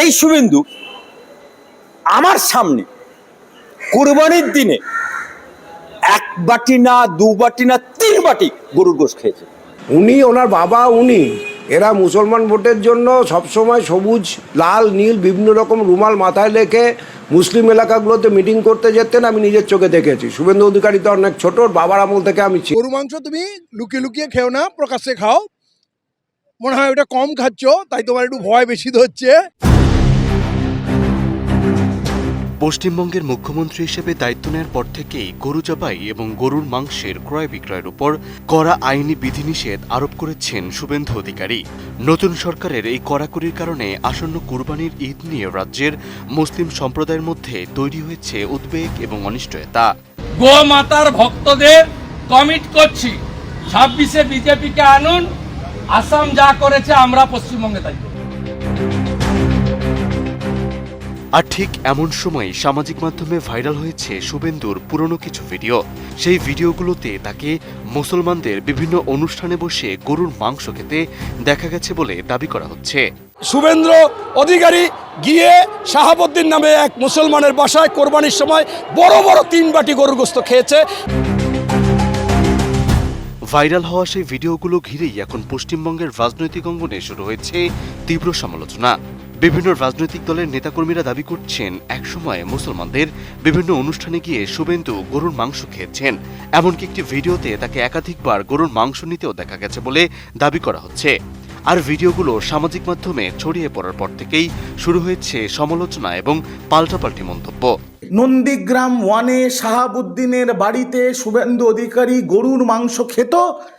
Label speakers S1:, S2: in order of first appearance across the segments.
S1: এই শুভেন্দু আমার সামনে কুরবানির দিনে 1 বাটি না 2 বাটি না 3 বাটি গরুর গোশত খেয়েছে।
S2: উনি ওনার বাবা এরা মুসলমান ভোটের জন্য সবসময় সবুজ লাল নীল বিভিন্ন রকম রুমাল মাথায় রেখে মুসলিম এলাকাগুলোতে মিটিং করতে যেতেন। আমি নিজের চোখে দেখেছি। শুভেন্দু অধিকারী তো অনেক ছোট, বাবার আমল থেকে আমি
S3: গরু মাংস তুমি লুকিয়ে লুকিয়ে খেও না, প্রকাশ্যে খাও। মনে হয় ওটা কম খাচ্ছ, তাই তোমার একটু ভয় বেশি হচ্ছে।
S4: পশ্চিমবঙ্গের মুখ্যমন্ত্রী হিসেবে দায়িত্ব নেওয়ার পর থেকেই গরু জবাই এবং গরুর মাংসের ক্রয় বিক্রয়ের উপর কড়া আইনি বিধিনিষেধ আরোপ করেছেন শুভেন্দু অধিকারী। নতুন সরকারের এই কড়াকড়ির কারণে আসন্ন কুরবানির ঈদ নিয়ে রাজ্যের মুসলিম সম্প্রদায়ের মধ্যে তৈরি হয়েছে উদ্বেগ এবং অনিশ্চয়তা।
S5: গোমাতার ভক্তদের কমিট করছি 26-এ বিজেপিকে আনুন, আসাম যা করেছে আমরা পশ্চিমবঙ্গে তাই করব।
S4: আর ঠিক এমন সময় সামাজিক মাধ্যমে ভাইরাল হয়েছে শুভেন্দুর পুরনো কিছু ভিডিও। সেই ভিডিওগুলোতে তাকে মুসলমানদের বিভিন্ন অনুষ্ঠানে বসে গরুর মাংস খেতে দেখা গেছে বলে দাবি করা হচ্ছে।
S6: শুভেন্দু অধিকারী গিয়ে শাহাবুদ্দিন নামে এক মুসলমানের বাসায় কোরবানির সময় বড় বড় 3 বাটি গরুর গোশত খেয়েছে।
S4: ভাইরাল হওয়া সেই ভিডিওগুলো ঘিরেই এখন পশ্চিমবঙ্গের রাজনৈতিক অঙ্গনে শুরু হয়েছে তীব্র সমালোচনা। বিভিন্ন রাজনৈতিক দলের নেতাকর্মীরা দাবি করছেন একসময় মুসলমানদের বিভিন্ন অনুষ্ঠানে গিয়ে শুভেন্দু গরুর মাংস খেয়েছেন। এমনকি একটি ভিডিওতে তাকে একাধিকবার গরুর মাংস নিতেও দেখা গেছে বলে দাবি করা হচ্ছে। আর ভিডিওগুলো সামাজিক মাধ্যমে ছড়িয়ে পড়ার পর থেকেই শুরু হয়েছে সমালোচনা এবং পাল্টাপাল্টি মন্তব্য।
S7: নন্দীগ্রাম 1-এ শাহাবুদ্দিনের বাড়িতে শুভেন্দু অধিকারী গরুর মাংস খেত।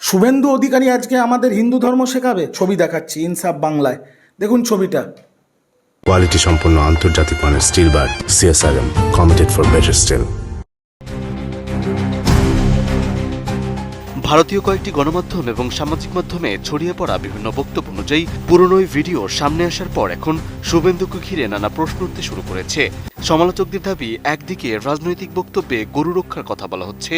S7: শুভেন্দু অধিকারী আজকে আমাদের হিন্দু ধর্ম শেখাবে? ছবি দেখাচ্ছি ইনসাফ বাংলায়, দেখুন ছবিটা।
S8: কোয়ালিটি সম্পন্ন আন্তর্জাতিক মানের still bar CSRM, committed for better still.
S4: ভারতীয় কয়েকটি গণমাধ্যম এবং সামাজিক মাধ্যমে ছড়িয়ে পড়া বিভিন্ন বক্তব্য অনুযায়ী পুরনো ভিডিও সামনে আসার পর এখন শুভেন্দুকে ঘিরে নানা প্রশ্ন উঠতে শুরু করেছে। সমালোচকদের দাবি, একদিকে রাজনৈতিক বক্তব্যে গরু রক্ষার কথা বলা হচ্ছে,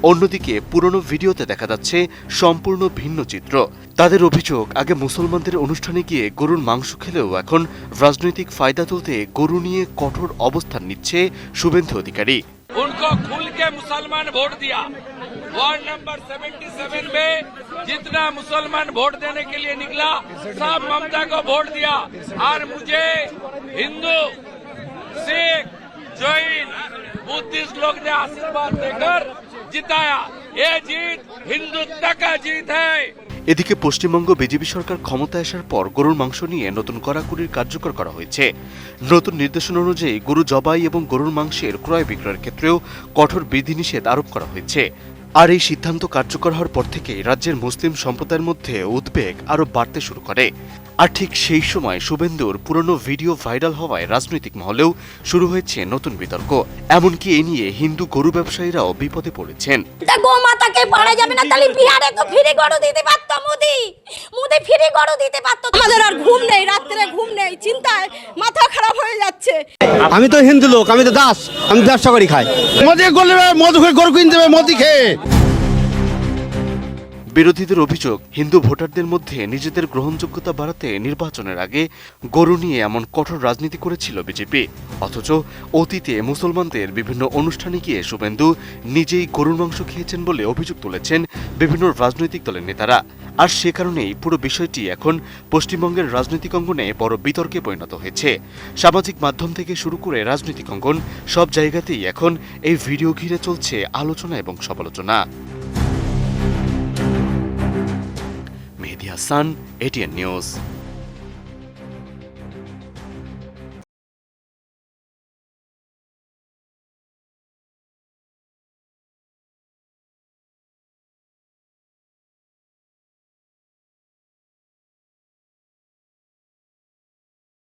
S4: অন্যদিকে পুরনো ভিডিওতে দেখা যাচ্ছে সম্পূর্ণ ভিন্ন চিত্র। তাদের অভিযোগ, আগে মুসলমানদের অনুষ্ঠানে গিয়ে গরুর মাংস খেলেও এখন রাজনৈতিক ফায়দা তুলতে গরু নিয়ে কঠোর অবস্থান নিচ্ছে শুভেন্দু অধিকারী।
S5: उनको खुल के मुसलमान वोट दिया। वार्ड नंबर 77 में जितना मुसलमान वोट देने के लिए निकला सब ममता को वोट दिया। और मुझे हिंदू, सिख, जैन, बुद्धिस्ट लोग ने आशीर्वाद देकर जिताया। ये जीत हिंदुत्व का जीत है।
S4: এদিকে পশ্চিমবঙ্গ বিজেপি সরকার ক্ষমতায় আসার পর গরুর মাংস নিয়ে নতুন কড়াকড়ির কার্যকর করা হয়েছে। নতুন নির্দেশনা অনুযায়ী গরু জবাই এবং গরুর মাংসের ক্রয় বিক্রয়ের ক্ষেত্রেও কঠোর বিধিনিষেধ আরোপ করা হয়েছে। আর এই সিদ্ধান্ত কার্যকর হওয়ার পর থেকেই রাজ্যের মুসলিম সম্প্রদায়ের মধ্যে উদ্বেগ আরও বাড়তে শুরু করে। আর ঠিক সেই সময় শুভেন্দুর পুরনো ভিডিও ভাইরাল হওয়ায় রাজনৈতিক মহলেও শুরু হয়েছে নতুন বিতর্ক। এমনকি এ নিয়ে হিন্দু গরু ব্যবসায়ীরাও বিপদে পড়েছেন।
S9: গোমাতাকে পারা যাবে না, তাহলে বিহারে তো ফ্রি গরু দিতে পারত। মোদি ফ্রি গরু দিতে পারত। আমাদের আর ঘুম নেই, রাত্রে ঘুম নেই, চিন্তায় মাথা খারাপ হয়ে যাচ্ছে।
S10: আমি তো হিন্দু লোক, আমি তো দাস, আমি ব্যবসা করি খাই। মোদি মধু খেয়ে গরু কিনতে হবে, মোদি খেয়ে।
S4: বিরোধীদের অভিযোগ, হিন্দু ভোটারদের মধ্যে নিজেদের গ্রহণযোগ্যতা বাড়াতে নির্বাচনের আগে গরু নিয়ে এমন কঠোর রাজনীতি করেছিল বিজেপি। অথচ অতীতে মুসলমানদের বিভিন্ন অনুষ্ঠানে গিয়ে শুভেন্দু নিজেই গরুর মাংস খেয়েছেন বলে অভিযোগ তুলেছেন বিভিন্ন রাজনৈতিক দলের নেতারা। আর সে কারণেই পুরো বিষয়টি এখন পশ্চিমবঙ্গের রাজনৈতিক অঙ্গনে বড় বিতর্কে পরিণত হয়েছে। সামাজিক মাধ্যম থেকে শুরু করে রাজনৈতিক অঙ্গন সব জায়গাতেই এখন এই ভিডিও ঘিরে চলছে আলোচনা এবং সমালোচনা। মেহেদী হাসান, ATN নিউজ।